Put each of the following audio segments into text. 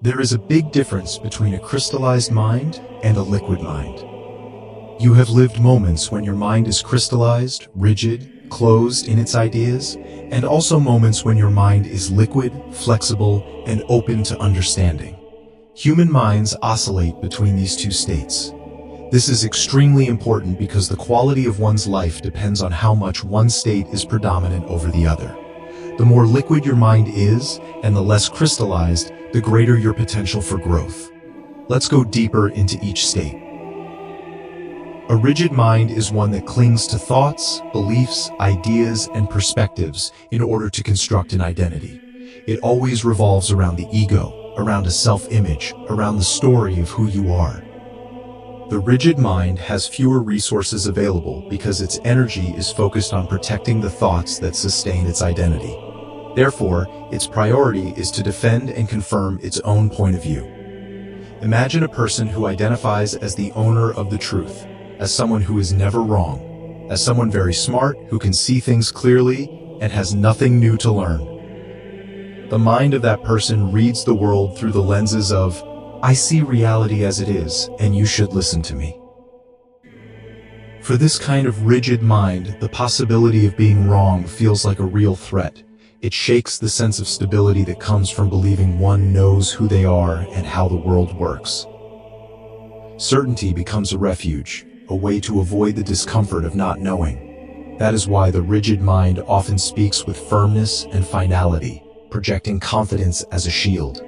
There is a big difference between a crystallized mind and a liquid mind. You have lived moments when your mind is crystallized, rigid, closed in its ideas, and also moments when your mind is liquid, flexible, and open to understanding. Human minds oscillate between these two states. This is extremely important because the quality of one's life depends on how much one state is predominant over the other. The more liquid your mind is, and the less crystallized, the greater your potential for growth. Let's go deeper into each state. A rigid mind is one that clings to thoughts, beliefs, ideas, and perspectives in order to construct an identity. It always revolves around the ego, around a self-image, around the story of who you are. The rigid mind has fewer resources available because its energy is focused on protecting the thoughts that sustain its identity. Therefore, its priority is to defend and confirm its own point of view. Imagine a person who identifies as the owner of the truth, as someone who is never wrong, as someone very smart who can see things clearly and has nothing new to learn. The mind of that person reads the world through the lenses of, "I see reality as it is, and you should listen to me." For this kind of rigid mind, the possibility of being wrong feels like a real threat. It shakes the sense of stability that comes from believing one knows who they are and how the world works. Certainty becomes a refuge, a way to avoid the discomfort of not knowing. That is why the rigid mind often speaks with firmness and finality, projecting confidence as a shield.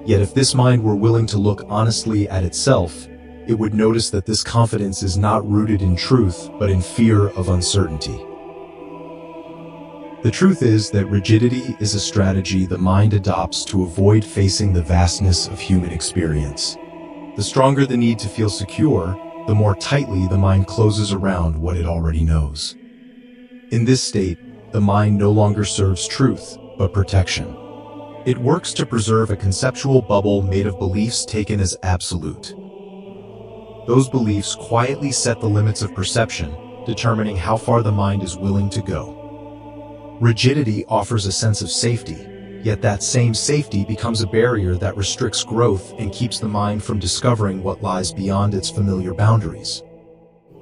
Yet if this mind were willing to look honestly at itself, it would notice that this confidence is not rooted in truth, but in fear of uncertainty. The truth is that rigidity is a strategy the mind adopts to avoid facing the vastness of human experience. The stronger the need to feel secure, the more tightly the mind closes around what it already knows. In this state, the mind no longer serves truth, but protection. It works to preserve a conceptual bubble made of beliefs taken as absolute. Those beliefs quietly set the limits of perception, determining how far the mind is willing to go. Rigidity offers a sense of safety, yet that same safety becomes a barrier that restricts growth and keeps the mind from discovering what lies beyond its familiar boundaries.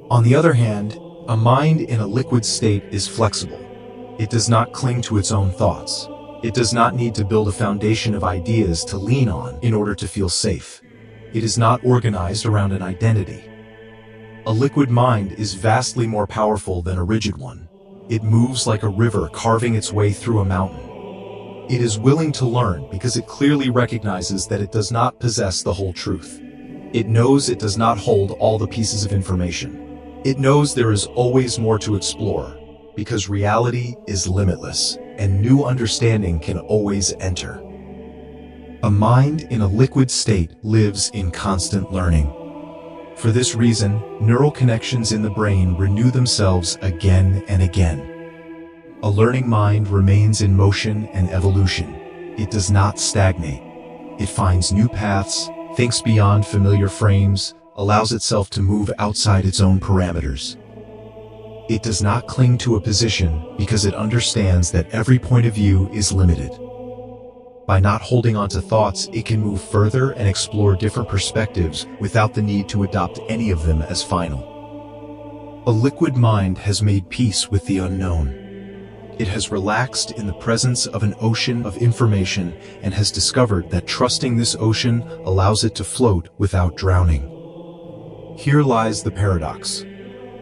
On the other hand, a mind in a liquid state is flexible. It does not cling to its own thoughts. It does not need to build a foundation of ideas to lean on in order to feel safe. It is not organized around an identity. A liquid mind is vastly more powerful than a rigid one. It moves like a river carving its way through a mountain. It is willing to learn because it clearly recognizes that it does not possess the whole truth. It knows it does not hold all the pieces of information. It knows there is always more to explore, because reality is limitless, and new understanding can always enter. A mind in a liquid state lives in constant learning. For this reason, neural connections in the brain renew themselves again and again. A learning mind remains in motion and evolution. It does not stagnate. It finds new paths, thinks beyond familiar frames, allows itself to move outside its own parameters. It does not cling to a position because it understands that every point of view is limited. By not holding on to thoughts, it can move further and explore different perspectives without the need to adopt any of them as final. A liquid mind has made peace with the unknown. It has relaxed in the presence of an ocean of information and has discovered that trusting this ocean allows it to float without drowning. Here lies the paradox.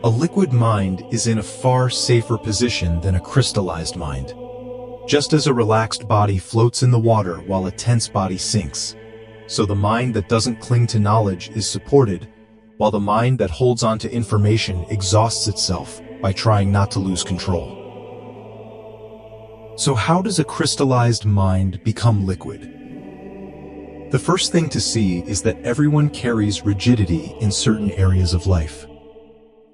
A liquid mind is in a far safer position than a crystallized mind. Just as a relaxed body floats in the water while a tense body sinks, so the mind that doesn't cling to knowledge is supported, while the mind that holds on to information exhausts itself by trying not to lose control. So how does a crystallized mind become liquid? The first thing to see is that everyone carries rigidity in certain areas of life.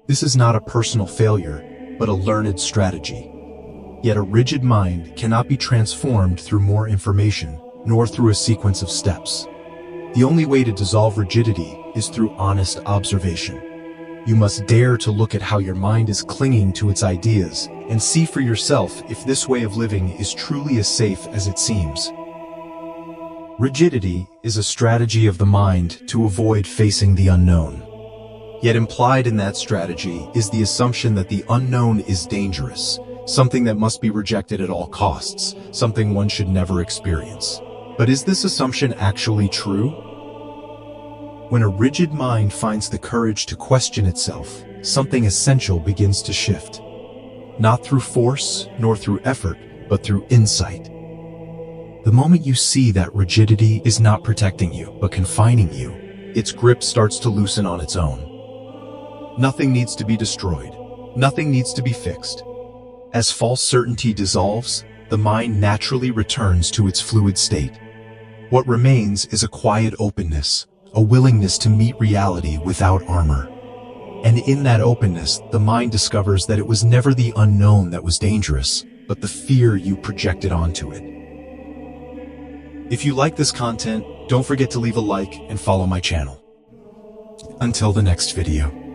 This is not a personal failure, but a learned strategy. Yet a rigid mind cannot be transformed through more information, nor through a sequence of steps. The only way to dissolve rigidity is through honest observation. You must dare to look at how your mind is clinging to its ideas and see for yourself if this way of living is truly as safe as it seems. Rigidity is a strategy of the mind to avoid facing the unknown. Yet implied in that strategy is the assumption that the unknown is dangerous, something that must be rejected at all costs, something one should never experience. But is this assumption actually true? When a rigid mind finds the courage to question itself, something essential begins to shift. Not through force, nor through effort, but through insight. The moment you see that rigidity is not protecting you, but confining you, its grip starts to loosen on its own. Nothing needs to be destroyed. Nothing needs to be fixed. As false certainty dissolves, the mind naturally returns to its fluid state. What remains is a quiet openness, a willingness to meet reality without armor. And in that openness, the mind discovers that it was never the unknown that was dangerous, but the fear you projected onto it. If you like this content, don't forget to leave a like and follow my channel. Until the next video.